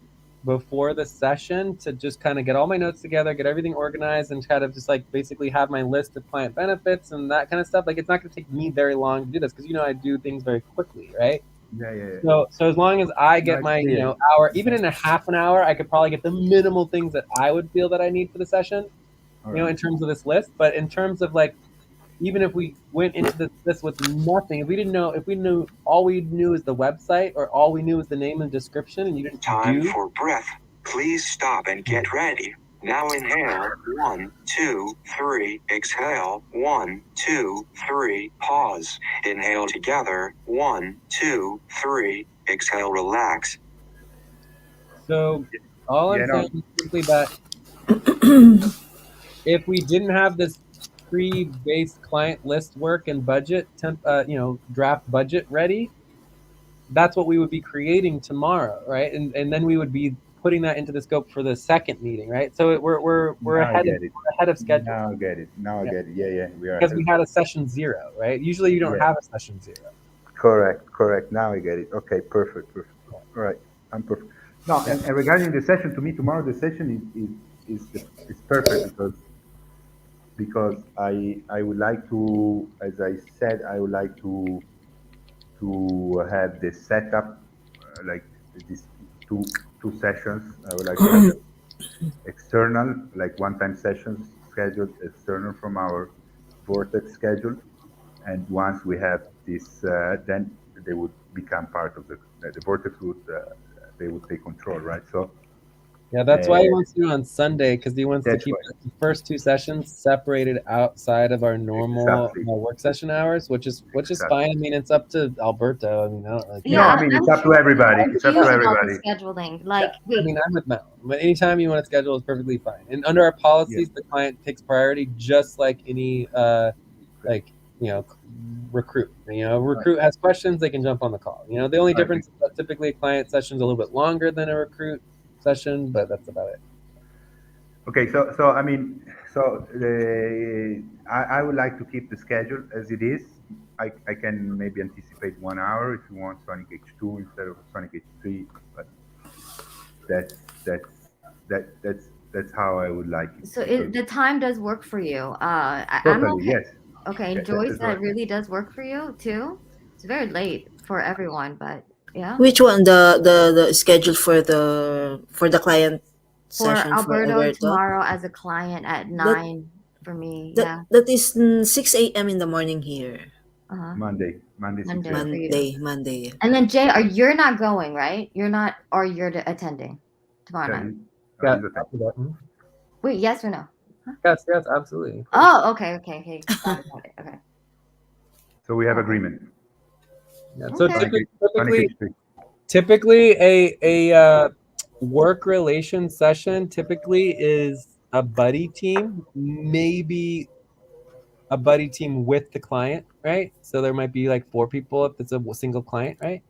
Speaker 2: before the session to just kind of get all my notes together, get everything organized, and kind of just like basically have my list of client benefits and that kind of stuff. Like, it's not going to take me very long to do this because I do things very quickly, right?
Speaker 5: yeah, yeah, yeah.
Speaker 2: So as long as I
Speaker 5: No,
Speaker 2: get
Speaker 5: it's
Speaker 2: my
Speaker 5: clear.
Speaker 2: hour, even in a half an hour, I could probably get the minimal things that I would feel that I need for the session,
Speaker 5: All right.
Speaker 2: in terms of this list. But in terms of like, even if we went into this with nothing, if we knew all we knew is the website, or all we knew is the name and description, and you didn't
Speaker 3: Time
Speaker 2: do.
Speaker 3: for breath. Please stop and get ready. Now inhale. 1, 2, 3. Exhale. 1, 2, 3. Pause. Inhale together. 1, 2, 3. Exhale. Relax.
Speaker 2: So all I'm
Speaker 5: Yeah, no.
Speaker 2: saying is simply that if we didn't have this pre-based client list work and budget draft budget ready, that's what we would be creating tomorrow, right? And then we would be putting that into the scope for the second meeting, right? So we're
Speaker 5: Now I
Speaker 2: ahead of
Speaker 5: get it.
Speaker 2: schedule.
Speaker 5: Now I get it. Now I
Speaker 2: Yeah.
Speaker 5: get it. Yeah, we are.
Speaker 2: Because we had a session 0, right? Usually you don't
Speaker 5: Yeah.
Speaker 2: have a session 0.
Speaker 5: Correct. Now I get it. Okay, perfect. All right, I'm perfect. No,
Speaker 2: Yeah.
Speaker 5: and regarding the session, to me tomorrow the session is perfect because I would like to, as I said, I would like to have the setup like these two sessions. I would like to have them external, like one-time sessions scheduled external from our Vortex schedule. And once we have this, then they would become part of the Vortex would they would take control, right? So
Speaker 2: Yeah, that's why he
Speaker 5: uh,
Speaker 2: wants to do on Sunday, because he wants to
Speaker 5: that's
Speaker 2: keep
Speaker 5: why
Speaker 2: the first 2 sessions separated outside of our normal
Speaker 5: exactly,
Speaker 2: work session hours, which is
Speaker 5: exactly.
Speaker 2: fine. I mean, it's up to Alberto. I mean, I don't really
Speaker 5: No,
Speaker 2: care.
Speaker 5: I
Speaker 1: Yeah,
Speaker 5: mean it's
Speaker 1: I'm
Speaker 5: up to everybody. It's up to
Speaker 1: confused about the
Speaker 5: everybody.
Speaker 1: scheduling.
Speaker 2: Yeah,
Speaker 1: Like,
Speaker 2: I
Speaker 1: wait,
Speaker 2: mean, I'm with Mel, but anytime you want to schedule is perfectly fine. And under our
Speaker 5: Yeah.
Speaker 2: policies, the client takes priority, just like any like recruit. Recruit has questions, they can jump on the call. The only
Speaker 5: I think.
Speaker 2: difference is that typically a client session is a little bit longer than a recruit session, but that's about it.
Speaker 5: Okay, so I mean, so I would like to keep the schedule as it is. I can maybe anticipate 1 hour if you want Sonic H2 instead of Sonic H3, but that's that's that's how I would like it
Speaker 1: so
Speaker 5: because
Speaker 1: the time does work for you. I'm
Speaker 5: totally
Speaker 1: okay.
Speaker 5: yes,
Speaker 1: Okay,
Speaker 5: yeah,
Speaker 1: and Joyce,
Speaker 5: that's
Speaker 1: that
Speaker 5: right.
Speaker 1: really does work for you too. It's very late for everyone, but yeah.
Speaker 4: Which one? The schedule for the client
Speaker 1: For
Speaker 4: session for
Speaker 1: Alberto
Speaker 4: Alberto?
Speaker 1: tomorrow as a client at
Speaker 4: That
Speaker 1: 9 for me.
Speaker 4: that
Speaker 1: Yeah.
Speaker 4: that is 6 a.m. in the morning here.
Speaker 1: Uh-huh.
Speaker 5: Monday 6
Speaker 1: Monday
Speaker 5: a.m.
Speaker 1: for you.
Speaker 4: Monday.
Speaker 1: And then Jay, you're not going, right? You're not, or you're attending tomorrow
Speaker 5: Yeah,
Speaker 1: night.
Speaker 2: Yeah,
Speaker 5: he's a
Speaker 2: I'll do that. Mhm.
Speaker 1: Wait, yes or no? Huh?
Speaker 2: Yes, absolutely, of course.
Speaker 1: Oh, okay. Got it. Okay.
Speaker 5: so we have
Speaker 1: All right.
Speaker 5: agreement.
Speaker 2: Yeah. So
Speaker 1: Okay.
Speaker 5: Sonic H3.
Speaker 2: typically a work relation session typically is a buddy team, maybe a buddy team with the client, right? So there might be like 4 people if it's a single client, right?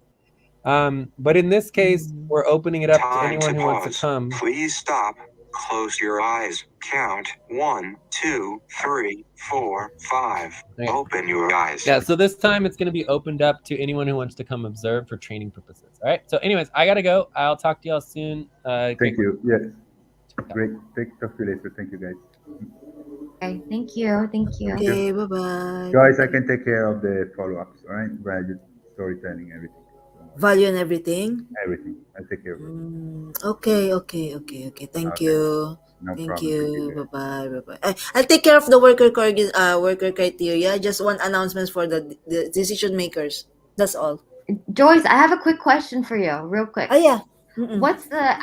Speaker 2: But in this case, we're opening it up to
Speaker 3: Time
Speaker 2: anyone
Speaker 3: to
Speaker 2: who wants to
Speaker 3: pause.
Speaker 2: come.
Speaker 3: Please stop. Close your eyes. Count 1, 2, 3, 4, 5.
Speaker 2: Right.
Speaker 3: Open your eyes.
Speaker 2: Yeah, so this time it's going to be opened up to anyone who wants to come observe for training purposes. All right. So, anyways, I gotta go. I'll talk to y'all soon.
Speaker 5: Thank you. Yes,
Speaker 2: Great.
Speaker 5: great. Talk to you later. Thank you, guys.
Speaker 1: Okay. Thank you. Thank you.
Speaker 5: Thank you.
Speaker 4: Okay, bye-bye.
Speaker 5: Joyce, I can take care of the follow-ups. All right, value, storytelling, everything.
Speaker 4: Value and everything.
Speaker 5: Everything. I'll take care of it.
Speaker 4: Okay. Thank
Speaker 5: Okay,
Speaker 4: you.
Speaker 5: no
Speaker 4: Thank
Speaker 5: problem. Thank you,
Speaker 4: you.
Speaker 5: guys.
Speaker 4: Bye-bye. I'll take care of the worker criteria. Just one announcement for the decision makers. That's all.
Speaker 1: Joyce, I have a quick question for you, real quick.
Speaker 4: Ah, yeah. Mm-mm.
Speaker 1: What's the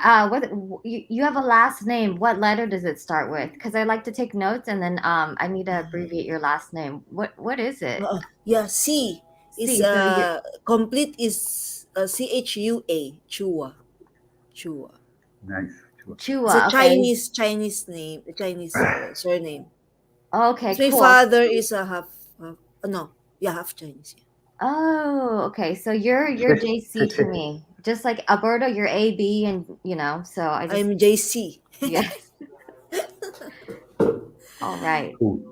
Speaker 1: you have a last name? What letter does it start with? Because I like to take notes, and then I need to abbreviate your last name. What is it?
Speaker 4: Yeah, C is
Speaker 1: C. So you're
Speaker 4: complete is CHUA, Chua.
Speaker 5: Nice.
Speaker 4: It's a
Speaker 1: Chua. Okay.
Speaker 4: Chinese name, Chinese surname.
Speaker 1: Okay.
Speaker 4: My
Speaker 1: Cool.
Speaker 4: father is a half Chinese. Yeah.
Speaker 1: Oh, okay. So you're JC to me. Just like Alberto, you're AB and so I just
Speaker 4: I'm JC.
Speaker 1: yes. All right.
Speaker 5: Cool.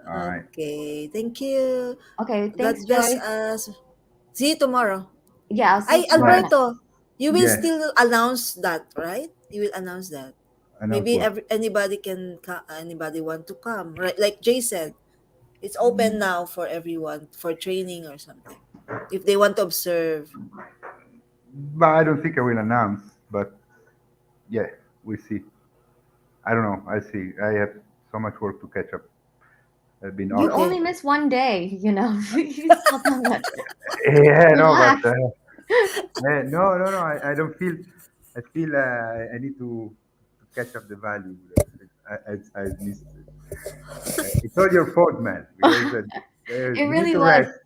Speaker 5: All right.
Speaker 4: Okay, thank you.
Speaker 1: Okay, thanks,
Speaker 4: God bless
Speaker 1: Joyce.
Speaker 4: us. See you tomorrow.
Speaker 1: Yeah, I'll see you
Speaker 4: Ay,
Speaker 1: tomorrow night.
Speaker 4: Alberto, you will
Speaker 5: Yes.
Speaker 4: still announce that, right? You will announce that.
Speaker 5: Announce
Speaker 4: Maybe
Speaker 5: what?
Speaker 4: anybody want to come, right? Like Jay said, it's open now for everyone for training or something. If they want to observe.
Speaker 5: But I don't think I will announce. But yeah, we see. I don't know. I see. I have so much work to catch up. I've been
Speaker 1: You
Speaker 5: off.
Speaker 4: Okay.
Speaker 1: only miss one day, you still don't know.
Speaker 5: Yeah, no,
Speaker 1: Relax.
Speaker 5: but no. I don't feel. I feel I need to catch up the value that I missed. It's all your fault, man. Because
Speaker 1: It
Speaker 5: you need
Speaker 1: really
Speaker 5: to
Speaker 1: was.
Speaker 5: rest.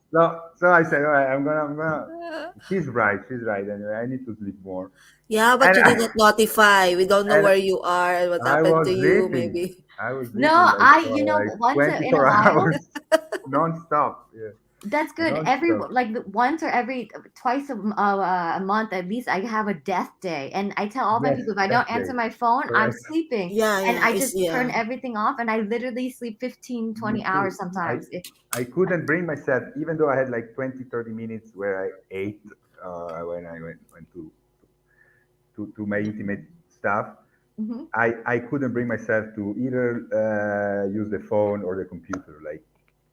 Speaker 5: So I said, all right, I'm gonna. She's right. Anyway, I need to sleep more.
Speaker 4: Yeah, but
Speaker 5: And
Speaker 4: you did not notify. We don't know
Speaker 5: and
Speaker 4: where you are and what
Speaker 5: I
Speaker 4: happened
Speaker 5: was
Speaker 4: to you,
Speaker 5: sleeping.
Speaker 4: maybe.
Speaker 5: I was
Speaker 1: No,
Speaker 5: sleeping like for like
Speaker 1: once in a
Speaker 5: 24
Speaker 1: while.
Speaker 5: hours, non-stop. Yeah.
Speaker 1: That's
Speaker 5: You
Speaker 1: good.
Speaker 5: know,
Speaker 1: Every
Speaker 5: so
Speaker 1: like once or every twice a month at least, I have a death day, and I tell all my
Speaker 5: yes,
Speaker 1: people if I
Speaker 5: that
Speaker 1: don't answer
Speaker 5: day,
Speaker 1: my phone, I'm
Speaker 5: correct.
Speaker 1: sleeping,
Speaker 4: Yeah,
Speaker 1: and
Speaker 4: yeah,
Speaker 1: I
Speaker 4: it's
Speaker 1: just turn
Speaker 4: yeah.
Speaker 1: everything off, and I literally sleep 15,
Speaker 5: Me
Speaker 1: 20 hours
Speaker 5: too.
Speaker 1: sometimes.
Speaker 5: I couldn't bring myself, even though I had like 20, 30 minutes where I ate when I went to my intimate stuff.
Speaker 1: Mhm.
Speaker 5: I couldn't bring myself to either use the phone or the computer. Like,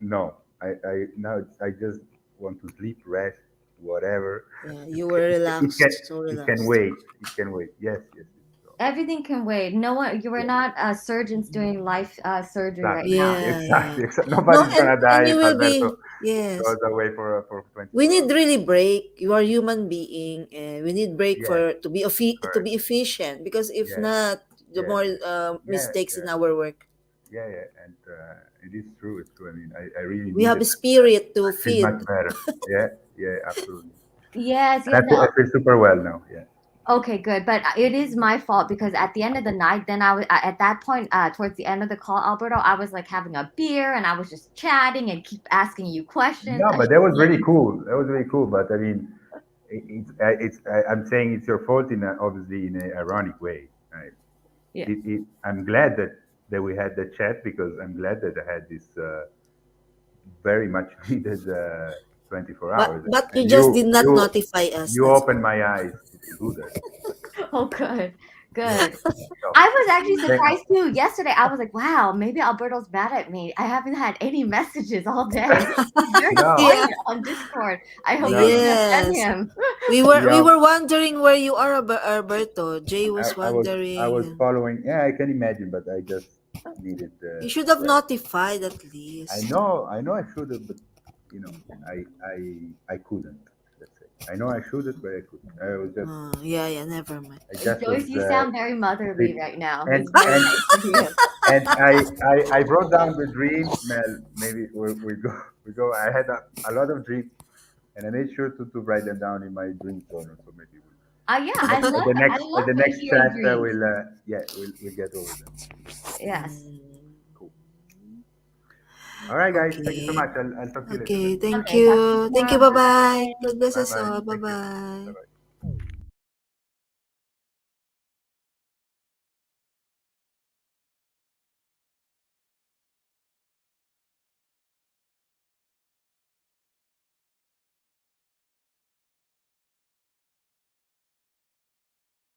Speaker 5: no, I now I just want to sleep, rest, whatever.
Speaker 4: Yeah,
Speaker 5: It
Speaker 4: you
Speaker 5: can,
Speaker 4: were
Speaker 5: it can,
Speaker 4: relaxed, so
Speaker 5: it can
Speaker 4: relaxed.
Speaker 5: wait. It can wait. Yes, yes, yes. So,
Speaker 1: Everything can wait. No one, you are
Speaker 5: yeah,
Speaker 1: not surgeons doing life surgery right
Speaker 5: exactly,
Speaker 1: now.
Speaker 4: Yeah, yeah.
Speaker 5: exactly.
Speaker 4: No,
Speaker 5: Nobody's
Speaker 4: and
Speaker 5: gonna die
Speaker 4: you
Speaker 5: if
Speaker 4: will
Speaker 5: Alberto
Speaker 4: be yes.
Speaker 5: goes away for
Speaker 4: We
Speaker 5: 24
Speaker 4: need
Speaker 5: hours.
Speaker 4: really break. You are human being, and we need break
Speaker 5: Yes,
Speaker 4: for to
Speaker 5: correct.
Speaker 4: be efficient. Because if
Speaker 5: Yes,
Speaker 4: not, the
Speaker 5: yes,
Speaker 4: more
Speaker 5: yes. Yeah,
Speaker 4: mistakes in
Speaker 5: yeah,
Speaker 4: our work.
Speaker 5: yeah, yeah. And it is true. It's true. I mean, I really
Speaker 4: We have
Speaker 5: needed
Speaker 4: a
Speaker 5: that.
Speaker 4: spirit to
Speaker 5: I feel much
Speaker 4: feed.
Speaker 5: better. Yeah, yeah, absolutely.
Speaker 1: Yes,
Speaker 5: And
Speaker 1: yes. No,
Speaker 5: I feel super well now. Yeah.
Speaker 1: okay, good. But it is my fault because at the end of the night, then I was at that point, towards the end of the call, Alberto, I was like having a beer and I was just chatting and keep asking you questions.
Speaker 5: No, but that was really cool. That was really cool. But I mean, I'm saying it's your fault in obviously in an ironic way. Right?
Speaker 1: Yeah.
Speaker 5: I'm glad that we had the chat because I'm glad that I had this very much needed 24 hours.
Speaker 4: But you
Speaker 5: And
Speaker 4: just did not notify us.
Speaker 5: you
Speaker 4: That's
Speaker 5: opened
Speaker 4: all.
Speaker 5: my eyes to do that.
Speaker 1: Oh, good, good.
Speaker 5: So,
Speaker 1: I was actually
Speaker 5: thank-
Speaker 1: surprised too. Yesterday, I was like, wow, maybe Alberto's mad at me. I haven't had any messages all day. He's very
Speaker 5: no,
Speaker 4: Yeah.
Speaker 1: quiet on Discord. I hope
Speaker 5: no,
Speaker 1: you
Speaker 5: no.
Speaker 1: didn't offend
Speaker 4: Yes.
Speaker 1: him.
Speaker 4: We
Speaker 5: Yeah,
Speaker 4: were wondering where you are, Alberto. Jay was
Speaker 5: I was
Speaker 4: wondering.
Speaker 5: following. Yeah, I can imagine, but I just needed
Speaker 4: You should have
Speaker 5: rest.
Speaker 4: notified at least.
Speaker 5: I know I should have, but you know, I couldn't. Let's say I know I should have, but I couldn't.
Speaker 4: Yeah, yeah, never mind.
Speaker 5: I just was
Speaker 1: Joyce, you sound very
Speaker 5: sleep.
Speaker 1: motherly right now.
Speaker 5: And
Speaker 1: He's very
Speaker 5: and
Speaker 1: nice of you.
Speaker 5: and I wrote down the dreams. Mel, maybe we go we go. I had a lot of dreams, and I made sure to write them down in my dream journal. So maybe
Speaker 1: Yeah,
Speaker 5: at,
Speaker 1: I
Speaker 5: at
Speaker 1: love
Speaker 5: the
Speaker 1: to
Speaker 5: next
Speaker 1: hear
Speaker 5: chat
Speaker 1: dreams.
Speaker 5: we'll get over them.
Speaker 1: Yes.
Speaker 5: Cool. All right, guys. Thank you so
Speaker 4: Okay.
Speaker 5: much. I'll talk to you later then.
Speaker 4: Okay. Thank
Speaker 1: Okay, talk to you
Speaker 4: you. Thank you.
Speaker 1: tomorrow.
Speaker 4: Bye bye.
Speaker 1: Bye.
Speaker 4: God bless
Speaker 5: Bye
Speaker 4: us
Speaker 5: bye.
Speaker 4: all. Bye
Speaker 5: Thank you. Bye
Speaker 4: bye.
Speaker 5: bye.